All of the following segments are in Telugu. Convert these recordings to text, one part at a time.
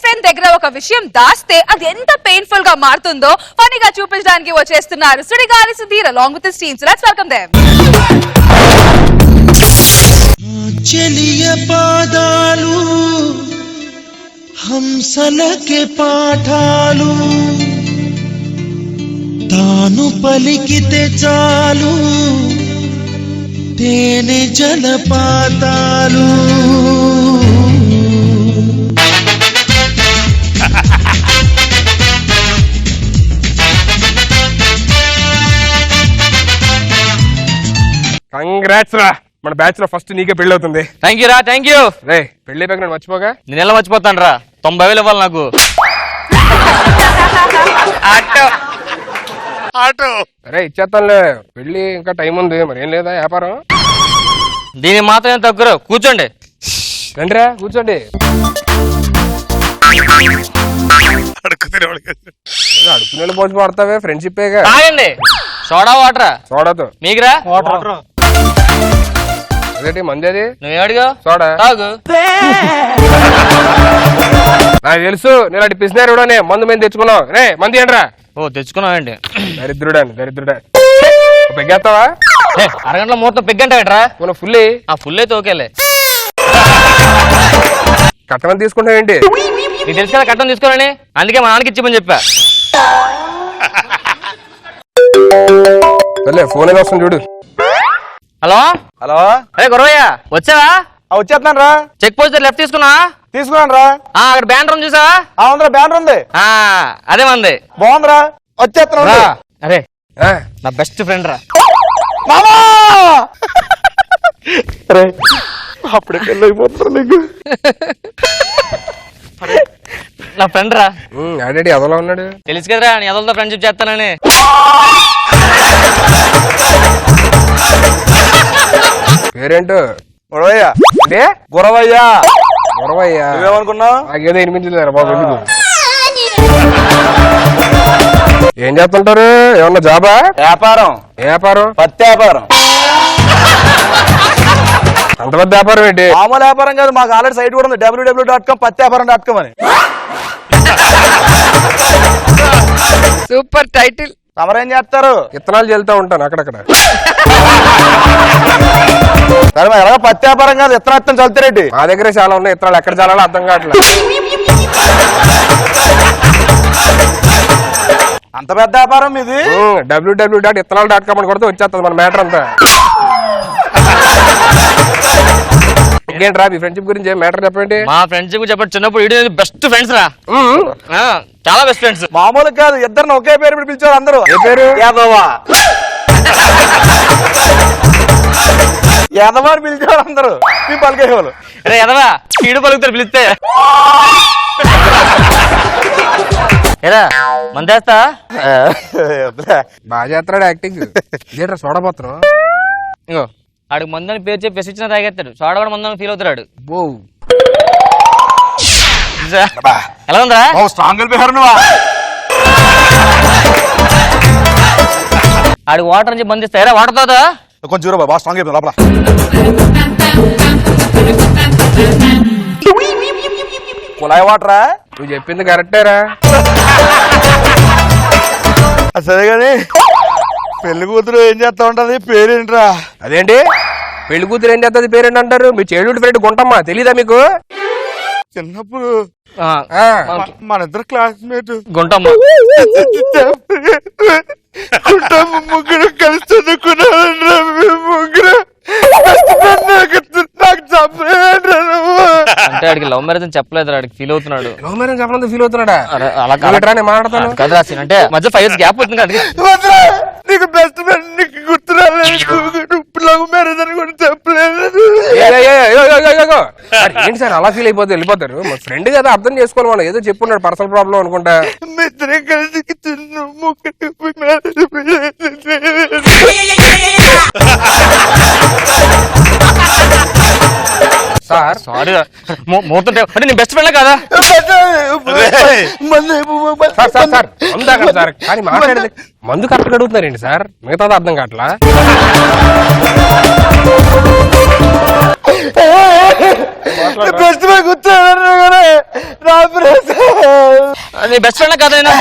ఫ్రెండ్ దగ్గర ఒక విషయం దాస్తే అది ఎంత పెయిన్ఫుల్ గా మారుతుందో ఫనీగా చూపించడానికి వచ్చేస్తున్నారు Sudigali Sudheer along with his team. So let's welcome them. చెలియ పాదాలు హంసలకే పాఠాలు తాను పలికితే చాలు తేనె జలపాతాలు కంగ్రాట్స్ రా మన బ్యాచ్ లో ఫస్ట్ నీకే పెళ్లి అవుతుంది. థ్యాంక్ యూ రా, థ్యాంక్ యూ. రే పెళ్లి అయిపోయాక మర్చిపోగా. నేను ఎలా మర్చిపోతాను రా, 90,000 ఇవ్వాలి నాకు. అరే ఇచ్చేస్తానులే, పెళ్లి ఇంకా టైం ఉంది, మరి ఏం లేదా వ్యాపారం? దీని మాత్రమే తక్కువ, కూర్చోండి. రండిరా కూర్చోండి. అడుపునేళ్ళు పోసి పడతావే, ఫ్రెండ్షిప్ తాగండి. సోడా వాటరా? సోడాతో. మీకురా? అదేంటి మంది అది? నువ్వు అడిగా సోడా తాగు. నాకు తెలుసు, నేను అటు పిసినారు మందు మేము తెచ్చుకున్నావు. రే మంది ఏంట్రా? ఓ తెచ్చుకున్నావండి. దరిద్రుడా పెగ్గేస్తావా? అరగంటల ముహూర్తం పెగ్గంటావేట్రా? మన ఫుల్ ఫుల్ అయితే ఓకేలే. కట్టమని తీసుకుంటావేంటి? నీకు తెలుసు కదా కట్టం తీసుకోవాలని, అందుకే మా నాన్నకి ఇచ్చిమని చెప్పా. సర్లే ఫోన్ ఏదో వస్తుంది చూడు. హలో హలో, అరే గురవయ్య వచ్చావా? వచ్చేస్తున్నాను రా. చెక్ పోస్ట్ లెఫ్ట్ తీసుకున్నావా? తీసుకున్నాను రా. అక్కడ బ్యానర్ ఉంది చూసావా? ఉందిరా, బ్యానర్ ఉంది. అదే మంది. బాగుందిరా, వచ్చేస్తున్నా. అరే నా బెస్ట్ ఫ్రెండ్ రా. అప్పుడే పెళ్ళి అయిపోతున్నా నీకు. నా ఫ్రెండ్ రా. ఆల్రెడీ అదోలా ఉన్నాడు. తెలుసు కదరా నీ అదలతో ఫ్రెండ్షిప్ చేస్తానని. పేరేంటో? గురవయ్య. అంటే గురవయ్య. నువ్వేమనుకున్నావు? నాకేదో వినిపించలేరా బాబు. ఏం చేస్తుంటారు? ఏమన్నా జాబా? వ్యాపారం. పత్తి వ్యాపారం. అంత పెద్ద వ్యాపారం ఏంటి? మామూలు వ్యాపారం కాదు, మాకు ఆల్రెడీ సైట్ కూడా ఉంది, www.com పత్తివ్యాపారం.com అని. Super title. తమరేం చేస్తారు? విత్తనాలు చల్లుతా ఉంటాను అక్కడక్కడ. సరే మరి ఎలాగో పత్తి వ్యాపారం కాదు, విత్తనం చల్లుతారేంటి? మా దగ్గర చాలా ఉన్నాయి విత్తనాలు, ఎక్కడ చాలాలో అర్థం కావట్లేదు. అంత పెద్ద వ్యాపారం మీది? www.విత్తనాలు.com అని కొడితే వచ్చేస్తుంది మన మ్యాటర్ అంతా. ఇంకేంట్రా మీ ఫ్రెండ్షిప్ గురించి మ్యాటర్ చెప్పండి. మా ఫ్రెండ్షిప్ చెప్పండి. చిన్నప్పుడు ఇటు బెస్ట్ ఫ్రెండ్స్ రా, చాలా బెస్ట్ ఫ్రెండ్స్. మామూలు కాదు, ఇద్దరిని ఒకే పేరు పిలిచారు అందరూ. ఏ పేరు? యాదవా అని పిలిచారు అందరూ. మీ పలికేవాళ్ళు. అరే ఎదవా కీడు పలుకుతారు పిలిస్తే. ఏరా మందేస్తా? బాగా చేస్తాడు యాక్టింగ్. ఇదేంట్రా చూడబోతున్నాం? ఇంకో ఆడికి మందని పేరు చెప్పి పెసిచ్చిన తాగేస్తాడు. సోడా కూడా మందని ఫీల్ అవుతాడు. ఎలా ఉందా? స్ట్రాంగ్ వెళ్ళిపోయారు నువ్వు. ఆడికి వాటర్ నుంచి బంధిస్తారా? వాటర్ తాదా కొంచెం చూడ బాగా స్ట్రాంగ్ అయిపోయింది లోపల. కుళాయి వాటరా? నువ్వు చెప్పింది కరెక్టేరా. సరే గాని పెళ్లి కూతురు ఏం చేస్తా ఉంటది? పేరేంట్రా? అదేంటి పెళ్లి కూతురు ఏం చేస్తుంది పేరేంటి అంటారు? మీ చైల్డ్హుడ్ ఫ్రెండ్ గుంటమ్మా, తెలీదా మీకు? చిన్నప్పుడు మన ఇద్దరు క్లాస్మేట్ గుంటమ్మ. ముగ్గురు కలిసి చదువుకున్నారా? ముగ్గురు నాకు చెప్పలేదురా. అంటే ఆడికి లవ్ మ్యారేజ్ అని చెప్పలేదు, ఆడికి ఫీల్ అవుతున్నాడు. లవ్ మ్యారేజ్ చెప్పడం ఫీల్ అవుతున్నాడా? అలా మాట్లాడతాను కదా అంటే మధ్య 5 years గ్యాప్ అవుతుంది కదా. నీకు బెస్ట్ ఫ్రెండ్ నీకు గుర్తు రాలేదు, లవ్ మ్యారేజ్ అని కూడా చెప్పలేదు. ఏంటి సార్ అలా ఫీల్ అయిపోతే వెళ్ళిపోతారు? మా ఫ్రెండ్ కదా, అర్థం చేసుకోవాలి. మనం ఏదో చెప్పున్నాడు పర్సనల్ ప్రాబ్లం అనుకుంటా. మిత్రం కలిసి సార్ సారీ ముహూర్తం అంటే నీ బెస్ట్ ఫ్రెండ్ కదా? సార్ సార్ కానీ మాట్లాడేది మందు కరెక్ట్ అడుగుతున్నారండి సార్, మిగతాది అర్థం కావట్లా. బెస్ట్ ఫ్రెండ్ కూర్చోన్నారు. నీ బెస్ట్ ఫ్రెండ్ కదా నేను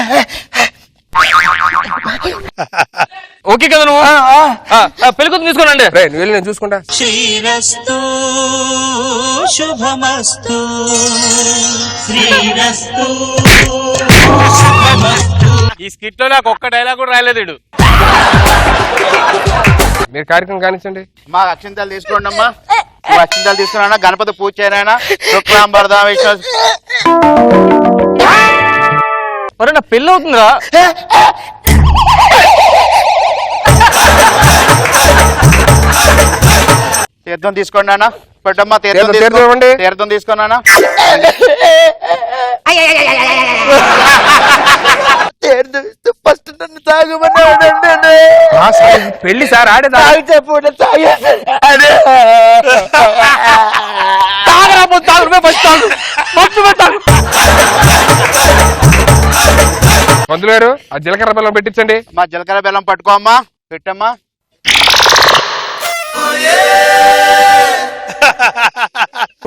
ఓకే కదా నువ్వు పెళ్లి కూతురు తీసుకోనండి రే నువ్వు వెళ్ళి నేను చూసుకుంటా. శ్రీరస్తు శుభమస్తు శ్రీరస్తు ఈ స్కిట్ లో నాకు ఒక్క డైలాగ్ కూడా రాయలేదు వీడు. మీరు కార్యక్రమం కానిచ్చండి. మా అక్షింతలు తీసుకోండి అమ్మా. నువ్వు అక్షింతలు తీసుకున్నా గణపతి పూజ చేయనా శుక్లాం వరదాం విష్ణు. మరి నా పెళ్ళి అవుతుందా? తీర్థం తీసుకోండి అన్న. పెట్టమ్మా తీర్థం తీర్థం ఇవ్వండి. తీర్థం తీసుకున్నానా ఫస్ట్ నన్ను తాగమన్నాడండి. పెళ్లి సార్ ఆడేదా? మందులు గారు ఆ జీలకర్ర బెల్లం పెట్టించండి. మా జీలకర్ర బెల్లం పట్టుకో అమ్మా. పెట్టమ్మా.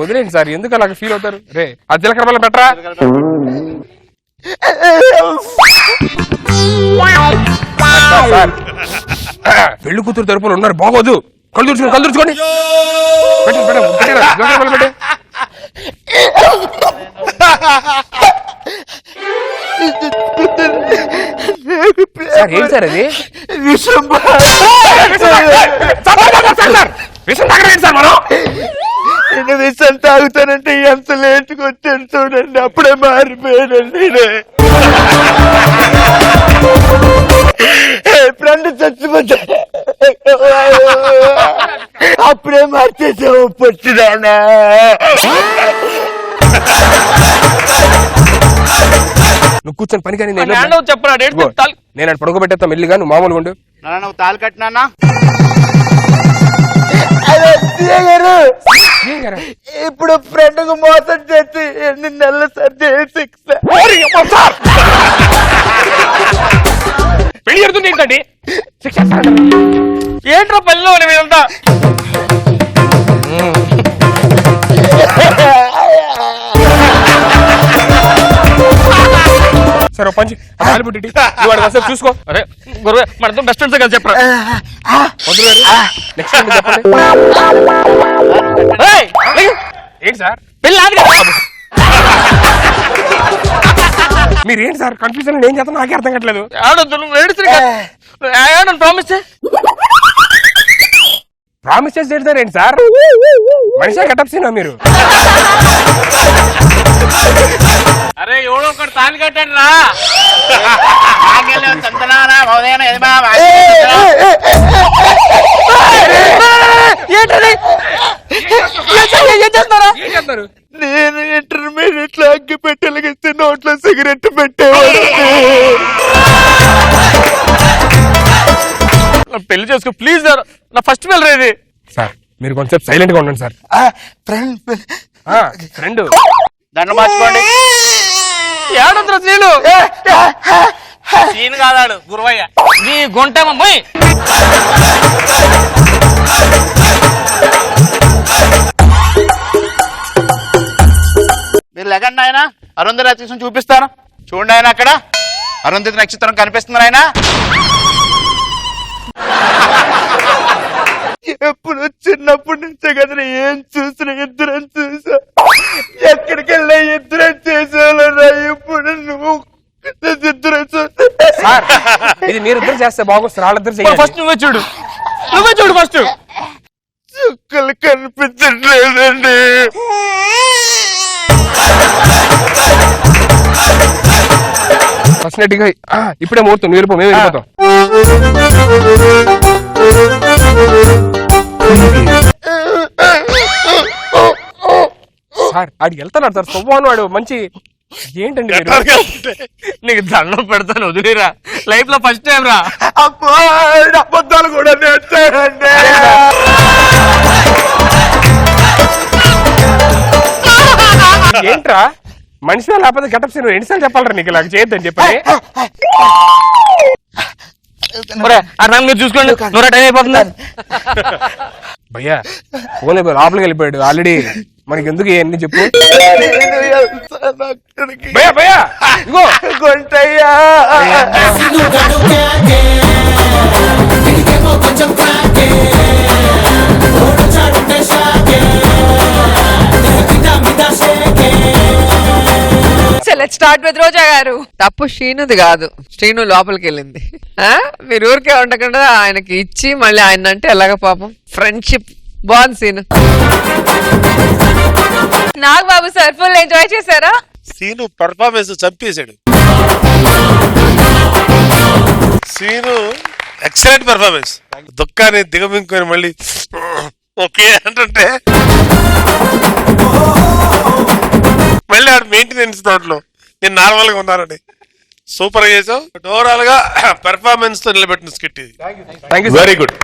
వదిలేండి సార్, ఎందుకు అలాగ ఫీల్ అవుతారు? రే ఆ జీలకర్ర బెల్లం పెట్టరా. సార్ పెళ్లి కూతురు తరపున ఉన్నారు, బాగోదు. కళ్ళు తుడుచుకోండి. పెట్టండి జీలకర్ర బెల్లం పెట్టండి. సార్ ఏంటి సార్ అది? విషం నేను విషం తాగుతానంటే ఎంత లేటుకు వచ్చాను చూడండి. అప్పుడే మారిపోయానండి. ఫ్రెండ్ చచ్చిపోతా అప్పుడే మార్చేసావు పొచ్చిదానా. నువ్వు కూర్చొని పని కానీ చెప్పరా నేను పడుకోబెట్టేస్తా మెల్లిగా, నువ్వు మామూలుగా ఉండు. నువ్వు తాళి కట్టినానా? ఇప్పుడు ఫ్రెండ్ కు మోసం చేసి ఎన్ని నెలలు శిక్ష. పెళ్లి జరుగుతుంది ఏంటండి? ఏంట్రా పెళ్ళి మీరంతా? సరే పంచి నువ్వు చూసుకో. అరే గురువే మన బెస్ట్ ఫ్రెండ్స్ కదా చెప్పరా. నెక్స్ట్ చెప్పండి. ఏంటి సార్ పెళ్ళి మీరేంటి సార్ కన్ఫ్యూజన్? ఏం చేస్తాను నాకే అర్థం కావట్లేదు. ప్రామిస్ చేసి ఏంటి సార్? మనిషి కట్టప్సినా మీరు? అరే ఎవడో ఒకటి తాళి కట్టండి రా. నేను ఇంటర్మీడియట్ లో అగ్గి పెట్టెలిగిస్తే నోట్లో సిగరెట్ పెట్టేవాడు. పెళ్లి చేసుకో ప్లీజ్ సార్, నా ఫస్ట్ పెళ్ళి రేది. సార్ మీరు కొంచెం సైలెంట్ గా ఉండండి సార్. ఫ్రెండ్ దండ మార్చుకోండి. ఏడంతర సీను సీన్ కాదాడు గురువయ్య నీ గుంటమ్మ. మీరు లెగండి ఆయన. అరుంధతి నక్షత్రం చూపిస్తాను చూడండి. ఆయన అక్కడ అరుంధతి నక్షత్రం కనిపిస్తుంది ఆయన. ఎప్పుడు చిన్నప్పటి నుంచే కదా ఏం చూసిన ఇద్దరం చూసా. ఎక్కడికి వెళ్ళా ఇద్దరం చేసేవాళ్ళరా. ఇప్పుడు నువ్వు ఇద్దరం సార్ ఇది మీరిద్దరు చేస్తే బాగొస్తారు, వాళ్ళిద్దరు చేయాలి. ఫస్ట్ నువ్వే చూడు ఫస్ట్. చుక్కలు కనిపించట్లేదండి. ఫస్ట్ నెట్గా ఇప్పుడే ముహూర్తం, మీరు మేము వెళ్ళిపోతాం. సార్ ఆడికి వెళ్తున్నాడు సార్, సొవ్వాను వాడు మంచి. ఏంటండి నీకు దండం పెడతాను వదిలేరా. లైఫ్ లో ఫస్ట్ టైం రా. అబద్ధాలు కూడా నేర్చాడండి. ఏంట్రా మనిషి లేకపోతే గెటప్స్ నువ్వు ఎన్నిసార్లు చెప్పాలరా నీకు ఇలాగ చేయొద్దని చెప్పండి. మీరు చూసుకోండి, నువ్వు టైం అయిపోతుంది. భయ్యా ఫోన్ లోపలికి వెళ్ళిపోయాడు ఆల్రెడీ. మనకి ఎందుకు ఇవన్నీ చెప్పు నేను వెళ్తాను అక్కడికి. భయ్యా భయ్యా ఇగో కొంటయ్యా లెట్స్ స్టార్ట్ విత్ రోజా గారు. తప్పు శ్రీనుది కాదు, శ్రీను లోపలికి వెళ్ళింది. మీరు ఊరికే ఉండకుండా ఆయనకి ఇచ్చి మళ్ళీ ఆయన అంటే ఎలాగ పాపం ఫ్రెండ్షిప్ బాగుంది Seenu. Nagababu sir full enjoy చేశారా? సీను పర్ఫార్మెన్స్ చంపేశాడు. Seenu excellent performance. దుఃఖాన్ని దిగమింగుకొని మళ్ళీ ఓకే అంటుంటే మళ్ళీ ఆడు మెయింటెనెన్స్ తోటలో నేను నార్మల్ గా ఉన్నానండి. సూపర్ గా చేసావు. ఓవరాల్ గా పెర్ఫార్మెన్స్ తో నిలబెట్టిన స్కిట్ ఇది. Thank you very good.